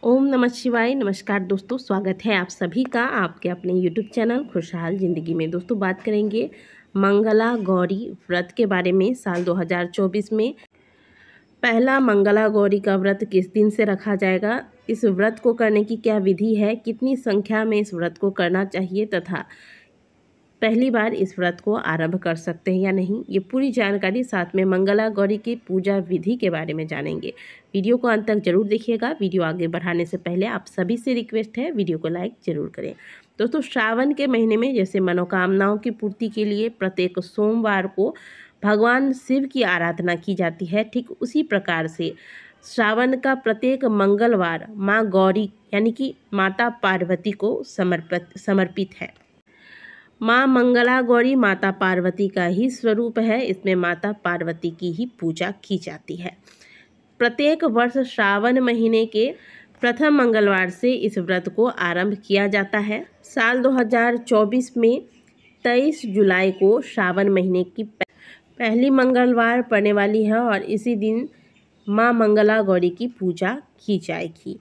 ओम नमः शिवाय। नमस्कार दोस्तों, स्वागत है आप सभी का आपके अपने यूट्यूब चैनल खुशहाल ज़िंदगी में। दोस्तों बात करेंगे मंगला गौरी व्रत के बारे में। साल 2024 में पहला मंगला गौरी का व्रत किस दिन से रखा जाएगा, इस व्रत को करने की क्या विधि है, कितनी संख्या में इस व्रत को करना चाहिए तथा पहली बार इस व्रत को आरंभ कर सकते हैं या नहीं, ये पूरी जानकारी साथ में मंगला गौरी की पूजा विधि के बारे में जानेंगे। वीडियो को अंत तक जरूर देखिएगा। वीडियो आगे बढ़ाने से पहले आप सभी से रिक्वेस्ट है, वीडियो को लाइक जरूर करें। दोस्तों श्रावण के महीने में जैसे मनोकामनाओं की पूर्ति के लिए प्रत्येक सोमवार को भगवान शिव की आराधना की जाती है, ठीक उसी प्रकार से श्रावण का प्रत्येक मंगलवार माँ गौरी यानी कि माता पार्वती को समर्पित है। माँ मंगला गौरी माता पार्वती का ही स्वरूप है। इसमें माता पार्वती की ही पूजा की जाती है। प्रत्येक वर्ष श्रावण महीने के प्रथम मंगलवार से इस व्रत को आरंभ किया जाता है। साल 2024 में 23 जुलाई को श्रावण महीने की पहली मंगलवार पड़ने वाली है और इसी दिन माँ मंगला गौरी की पूजा की जाएगी।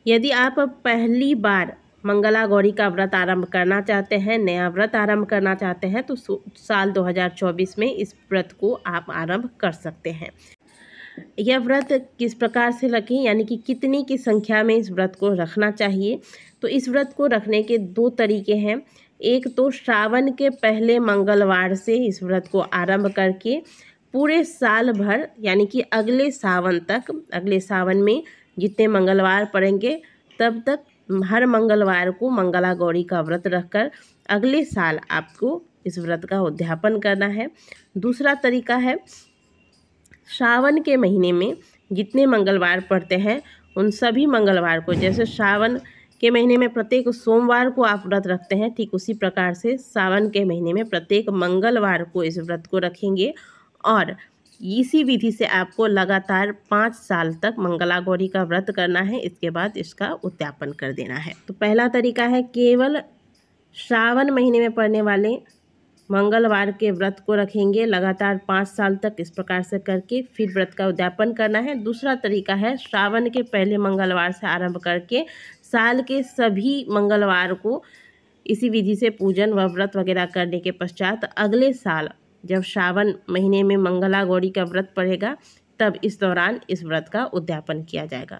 यदि आप पहली बार मंगला गौरी का व्रत आरंभ करना चाहते हैं, नया व्रत आरंभ करना चाहते हैं, तो साल 2024 में इस व्रत को आप आरंभ कर सकते हैं। यह व्रत किस प्रकार से रखें, यानी कि कितनी की संख्या में इस व्रत को रखना चाहिए, तो इस व्रत को रखने के दो तरीके हैं। एक तो श्रावण के पहले मंगलवार से इस व्रत को आरंभ करके पूरे साल भर यानी कि अगले सावन तक, अगले सावन में जितने मंगलवार पड़ेंगे तब तक हर मंगलवार को मंगला गौरी का व्रत रखकर अगले साल आपको इस व्रत का उद्यापन करना है। दूसरा तरीका है श्रावण के महीने में जितने मंगलवार पड़ते हैं उन सभी मंगलवार को, जैसे श्रावण के महीने में प्रत्येक सोमवार को आप व्रत रखते हैं, ठीक उसी प्रकार से सावन के महीने में प्रत्येक मंगलवार को इस व्रत को रखेंगे और इसी विधि से आपको लगातार 5 साल तक मंगला गौरी का व्रत करना है। इसके बाद इसका उद्यापन कर देना है। तो पहला तरीका है केवल श्रावण महीने में पड़ने वाले मंगलवार के व्रत को रखेंगे लगातार 5 साल तक, इस प्रकार से करके फिर व्रत का उद्यापन करना है। दूसरा तरीका है श्रावण के पहले मंगलवार से आरंभ करके साल के सभी मंगलवार को इसी विधि से पूजन व व्रत वगैरह करने के पश्चात अगले साल जब श्रावण महीने में मंगला गौरी का व्रत पड़ेगा तब इस दौरान इस व्रत का उद्यापन किया जाएगा।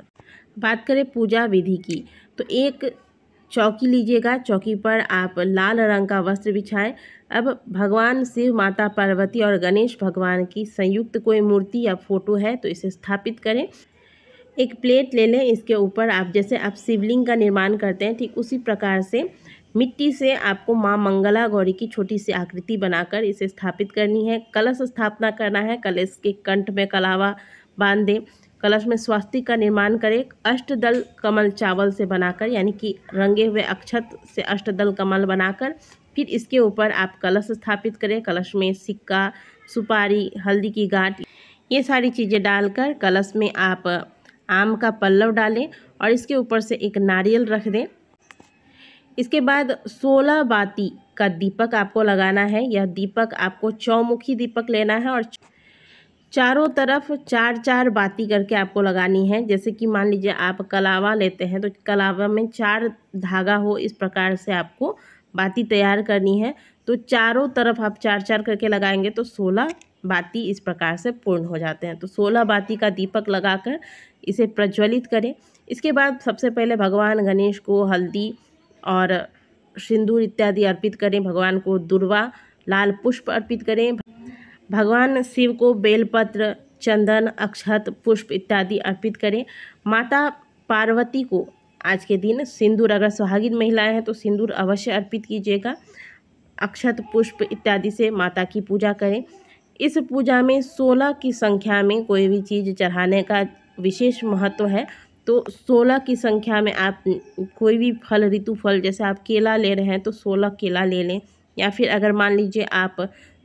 बात करें पूजा विधि की, तो एक चौकी लीजिएगा, चौकी पर आप लाल रंग का वस्त्र बिछाएं। अब भगवान शिव, माता पार्वती और गणेश भगवान की संयुक्त कोई मूर्ति या फोटो है तो इसे स्थापित करें। एक प्लेट ले लें, इसके ऊपर आप जैसे आप शिवलिंग का निर्माण करते हैं ठीक उसी प्रकार से मिट्टी से आपको माँ मंगला गौरी की छोटी सी आकृति बनाकर इसे स्थापित करनी है। कलश स्थापना करना है, कलश के कंठ में कलावा बांध दें, कलश में स्वस्तिक का निर्माण करें। अष्टदल कमल चावल से बनाकर यानी कि रंगे हुए अक्षत से अष्टदल कमल बनाकर फिर इसके ऊपर आप कलश स्थापित करें। कलश में सिक्का, सुपारी, हल्दी की गांठ, ये सारी चीज़ें डालकर कलश में आप आम का पल्लव डालें और इसके ऊपर से एक नारियल रख दें। इसके बाद 16 बाती का दीपक आपको लगाना है। यह दीपक आपको चौमुखी दीपक लेना है और चारों तरफ 4-4 बाती करके आपको लगानी है। जैसे कि मान लीजिए आप कलावा लेते हैं तो कलावा में 4 धागा हो, इस प्रकार से आपको बाती तैयार करनी है। तो चारों तरफ आप 4-4 करके लगाएंगे तो 16 बाती इस प्रकार से पूर्ण हो जाते हैं। तो 16 बाती का दीपक लगाकर इसे प्रज्वलित करें। इसके बाद सबसे पहले भगवान गणेश को हल्दी और सिंदूर इत्यादि अर्पित करें। भगवान को दुर्वा, लाल पुष्प अर्पित करें। भगवान शिव को बेलपत्र, चंदन, अक्षत, पुष्प इत्यादि अर्पित करें। माता पार्वती को आज के दिन सिंदूर, अगर सुहागिन महिलाएं हैं तो सिंदूर अवश्य अर्पित कीजिएगा। अक्षत, पुष्प इत्यादि से माता की पूजा करें। इस पूजा में 16 की संख्या में कोई भी चीज़ चढ़ाने का विशेष महत्व है। तो 16 की संख्या में आप कोई भी फल, ऋतु फल, जैसे आप केला ले रहे हैं तो 16 केला ले लें, या फिर अगर मान लीजिए आप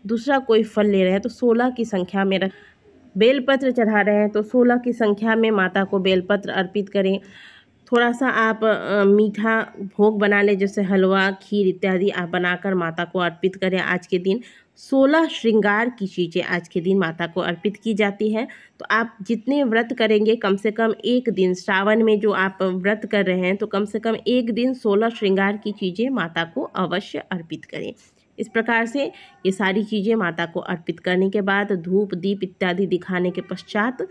दूसरा कोई फल ले रहे हैं तो 16 की संख्या में रख। बेलपत्र चढ़ा रहे हैं तो 16 की संख्या में माता को बेलपत्र अर्पित करें। थोड़ा सा आप मीठा भोग बना लें, जैसे हलवा, खीर इत्यादि आप बनाकर माता को अर्पित करें आज के दिन। 16 श्रृंगार की चीज़ें आज के दिन माता को अर्पित की जाती है। तो आप जितने व्रत करेंगे, कम से कम एक दिन श्रावण में जो आप व्रत कर रहे हैं, तो कम से कम एक दिन 16 श्रृंगार की चीज़ें माता को अवश्य अर्पित करें। इस प्रकार से ये सारी चीज़ें माता को अर्पित करने के बाद धूप दीप इत्यादि दिखाने के पश्चात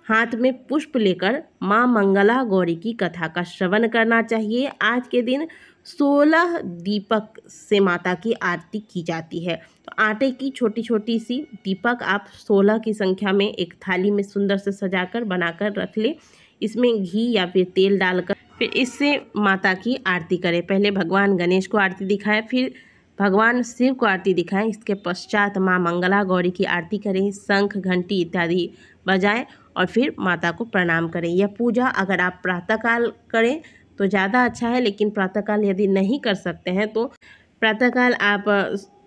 हाथ में पुष्प लेकर माँ मंगला गौरी की कथा का श्रवण करना चाहिए। आज के दिन 16 दीपक से माता की आरती की जाती है। तो आटे की छोटी छोटी सी दीपक आप 16 की संख्या में एक थाली में सुंदर से सजाकर बनाकर रख ले। इसमें घी या फिर तेल डालकर फिर इससे माता की आरती करें। पहले भगवान गणेश को आरती दिखाएं, फिर भगवान शिव को आरती दिखाएं। इसके पश्चात माँ मंगला गौरी की आरती करें, शंख घंटी इत्यादि बजाएं और फिर माता को प्रणाम करें। यह पूजा अगर आप प्रातःकाल करें तो ज़्यादा अच्छा है, लेकिन प्रातःकाल यदि नहीं कर सकते हैं तो प्रातःकाल आप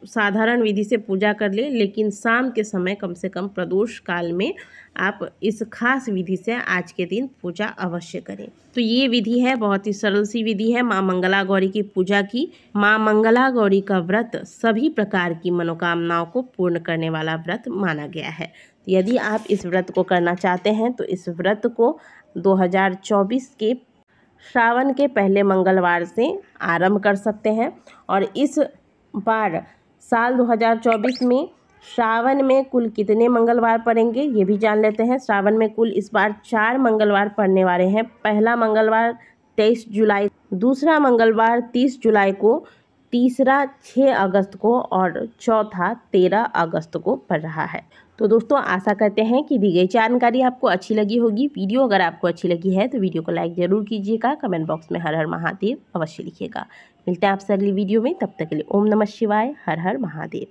साधारण विधि से पूजा कर ले, लेकिन शाम के समय कम से कम प्रदोष काल में आप इस खास विधि से आज के दिन पूजा अवश्य करें। तो ये विधि है, बहुत ही सरल सी विधि है माँ मंगला गौरी की पूजा की। माँ मंगला गौरी का व्रत सभी प्रकार की मनोकामनाओं को पूर्ण करने वाला व्रत माना गया है। यदि आप इस व्रत को करना चाहते हैं तो इस व्रत को 2024 के श्रावण के पहले मंगलवार से आरंभ कर सकते हैं। और इस बार साल 2024 में श्रावण में कुल कितने मंगलवार पड़ेंगे ये भी जान लेते हैं। श्रावण में कुल इस बार 4 मंगलवार पड़ने वाले हैं। पहला मंगलवार 23 जुलाई, दूसरा मंगलवार 30 जुलाई को, तीसरा 6 अगस्त को और चौथा 13 अगस्त को पड़ रहा है। तो दोस्तों आशा करते हैं कि दी गई जानकारी आपको अच्छी लगी होगी। वीडियो अगर आपको अच्छी लगी है तो वीडियो को लाइक ज़रूर कीजिएगा। कमेंट बॉक्स में हर हर महादेव अवश्य लिखिएगा। मिलते हैं आपसे अगली वीडियो में, तब तक के लिए ओम नमः शिवाय, हर हर महादेव।